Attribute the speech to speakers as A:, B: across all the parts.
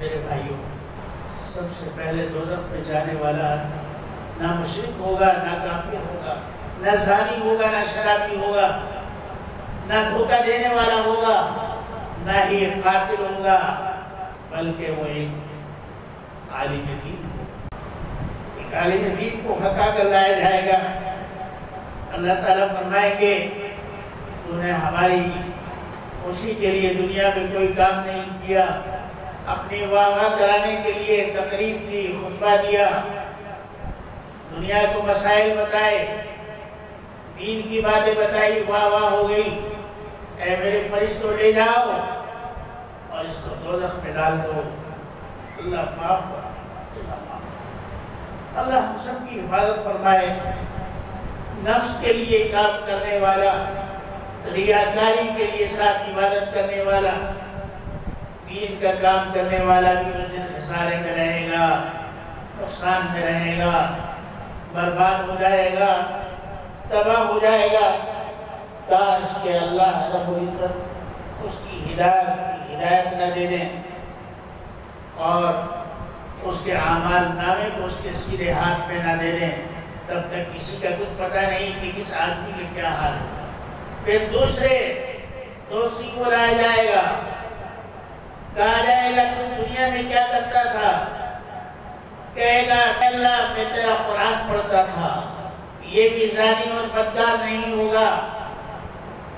A: میرے بھائیوں، سب سے پہلے دوزخ میں جانے والا نہ مشرک ہوگا، نہ کافر ہوگا، نہ زانی ہوگا، نہ شرابی ہوگا، نہ دھوکہ دینے والا ہوگا، نہ ہی قاتل ہوگا، بلکہ وہ ایک عالم دین ہوگا۔ ایک عالم دین کو ہٹا کر لایا جائے گا۔ اللہ تعالیٰ فرمائیں گے تو نے ہماری خوشی کے لیے دنیا میں کوئی کام نہیں کیا، اپنی واہ واہ کرانے کے لیے تقریر کی، خطبہ دیا، دنیا کو مسائل بتائے، دین کی باتیں بتائی، واہ واہ ہو گئی، اے میرے فرشتوں لے جاؤ اور اس کو دوزخ میں ڈال دو۔ اللہ معاف فرمائے، اللہ ہم سب کی حفاظت فرمائے۔ نفس کے لیے کام کرنے والا، ریاکاری کے لیے ساتھ عبادت کرنے والا، دین کا کام کرنے والا بھی اس دن خسارے میں رہے گا، نقصان میں رہے گا، برباد ہو جائے گا، تباہ ہو جائے گا۔ کاش کہ اللہ رب العزت اس کی ہدایت نہ دے دیں اور اس کے اعمال نامے کو اس کے سیدھے ہاتھ میں نہ دے دیں، تب تک کسی کا کچھ پتہ نہیں کہ کس آدمی کا کیا حال ہے۔ پھر دوسرے دوسری کو لایا جائے گا، کہا جائے گا تو دنیا میں کیا کرتا تھا؟ کہے گا اللہ میں تیرا قرآن پڑھتا تھا۔ یہ بھی زانی اور بدکار نہیں ہوگا،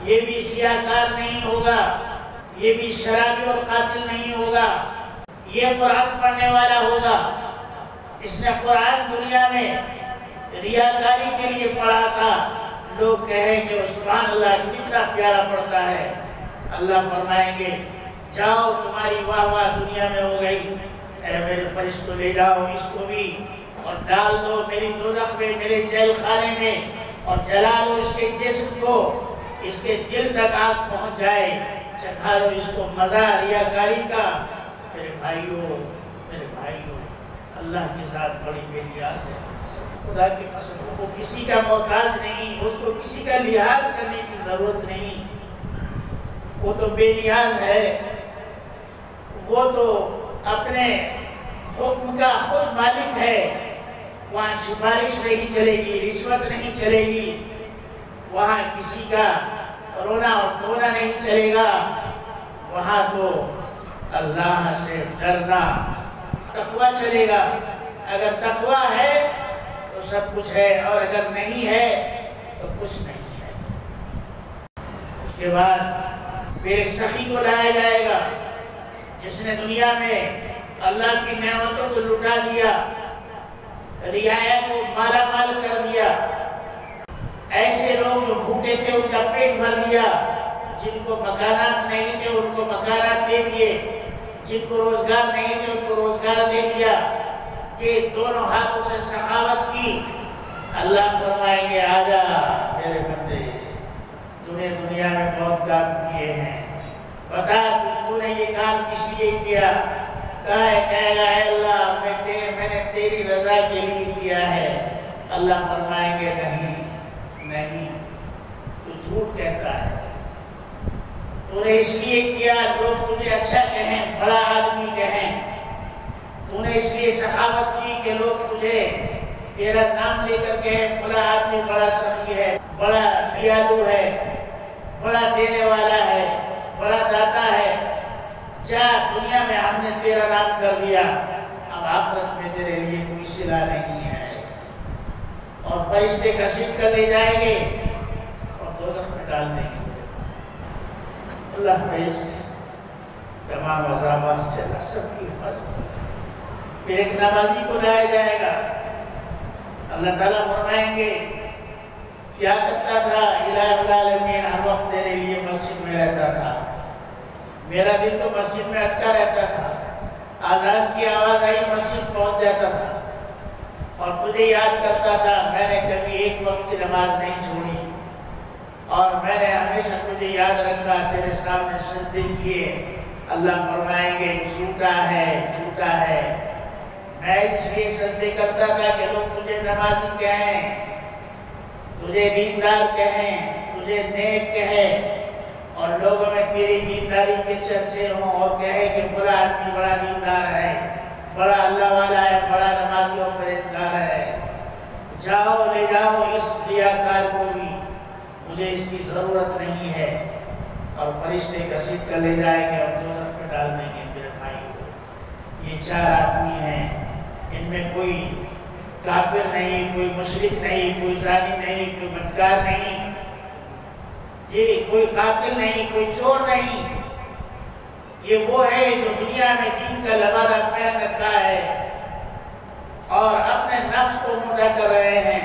A: یہ بھی سیاہکار نہیں ہوگا، یہ بھی شرابی اور قاتل نہیں ہوگا، یہ قرآن پڑھنے والا ہوگا۔ اس نے قرآن دنیا میں ریاکاری کے لیے پڑھا تھا، لوگ کہیں کہ سبحان اللہ کتنا پیارا پڑھتا ہے۔ اللہ فرمائیں گے جاؤ تمہاری واہ واہ دنیا میں ہو گئی، اے میرے فرشتوں لے جاؤ اس کو بھی اور ڈال دو میری دوزخ میں، میرے جیل خانے میں، اور جلا دو اس کے جسم کو، اس کے دل تک آگ پہنچ جائے، چکھا دو اس کو مزہ ریاکاری کا۔ میرے بھائیوں اللہ کے ساتھ بڑی بے نیاز ہے، خدا کی قسم، وہ کسی کا محتاج نہیں، اس کو کسی کا لحاظ کرنے کی ضرورت نہیں، وہ تو بے نیاز ہے، وہ تو اپنے حکم کا خود مالک ہے۔ وہاں سفارش نہیں چلے گی، رشوت نہیں چلے گی، وہاں کسی کا رونا اور دھونا نہیں چلے گا، وہاں تو اللہ سے ڈرنا، تقوی چلے گا۔ اگر تقوی ہے تو سب کچھ ہے، اور اگر نہیں ہے تو کچھ نہیں ہے۔ اس کے بعد پھر ایک سخی کو لایا جائے گا جس نے دنیا میں اللہ کی نعمتوں کو لٹا دیا، رعایا کو مالا مال کر دیا، ایسے لوگ جو بھوکے تھے ان کا پیٹ بھر دیا، جن کو مکانات نہیں تھے ان کو مکانات دے دیے، جن کو روزگار نہیں تھے ان کو روزگار دے دیا، کہ دونوں ہاتھوں سے سخاوت کی۔ اللہ فرمائیں گے آجا میرے بندے، تو نے دنیا میں بہت کام کیے ہیں، بتا تو نے یہ کام کس لیے کیا؟ کہے گا اے اللہ میں نے تیری رضا کے لیے کیا ہے۔ اللہ فرمائیں گے نہیں، تو جھوٹ کہتا ہے، تو نے اس لیے کیا لوگ تجھے اچھا کہیں، بڑا آدمی کہیں، تو نے اس لیے سخاوت کی کہ لوگ تجھے تیرا نام لے کر کہیں فلاں آدمی بڑا سخی ہے، بڑا دیالو ہے، بڑا دینے والا ہے، بڑا داتا ہے۔ جا دنیا میں ہم نے تیرا نام کر دیا، اب آخرت میں تیرے لیے کوئی صلہ نہیں ہے۔ اور فرشتے گھسیٹ کر لے جائیں گے اور دوزخ میں ڈال دیں گے۔ اللہ ہمیں اس تمام عذابات سے اللہ سب کی حفاظت کرے۔ پھر ایک نمازی کو لایا جائے گا، اللہ تعالیٰ فرمائیں گے کیا کرتا تھا؟ الہ العالمین، ہر وقت تیرے لیے مسجد میں رہتا تھا، میرا دل تو مسجد میں اٹکا رہتا تھا، آزان کی آواز آئی مسجد پہنچ جاتا تھا اور تجھے یاد کرتا تھا، میں نے کبھی ایک وقت کی نماز نہیں چھوڑی اور میں نے ہمیشہ تجھے یاد رکھا، تیرے سامنے سجدے کیے۔ اللہ فرمائیں گے جھوٹا ہے، میں اس لیے سجدے کرتا تھا کہ لوگ تجھے نمازی کہیں، تجھے دیندار کہیں، تجھے نیک کہیں، اور لوگوں میں تیری دینداری کے چرچے ہوں اور کہے کہ بڑا آدمی بڑا دیندار ہے، بڑا اللہ والا ہے، بڑا نمازی و پرہیزگار ہے، جاؤ لے جاؤ اس ریاکار کو بھی، مجھے اس کی ضرورت نہیں ہے، اور فرشتے گھسیٹ کر لے جائیں گے اور دوزخ میں ڈال دیں گے میرے بھائی کو۔ یہ 4 آدمی ہیں، ان میں کوئی کافر نہیں، کوئی مشرک نہیں، کوئی زانی نہیں، کوئی بدکار نہیں، کوئی قاتل نہیں، کوئی چور نہیں۔ یہ وہ ہے جو دنیا میں دین کا لبادہ پہن رکھا ہے اور اپنے نفس کو مدح کر رہے ہیں۔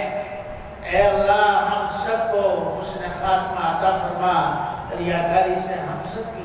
A: اے اللہ ہم سب کو حسن خاتمہ عطا فرما، ریاکاری سے ہم سب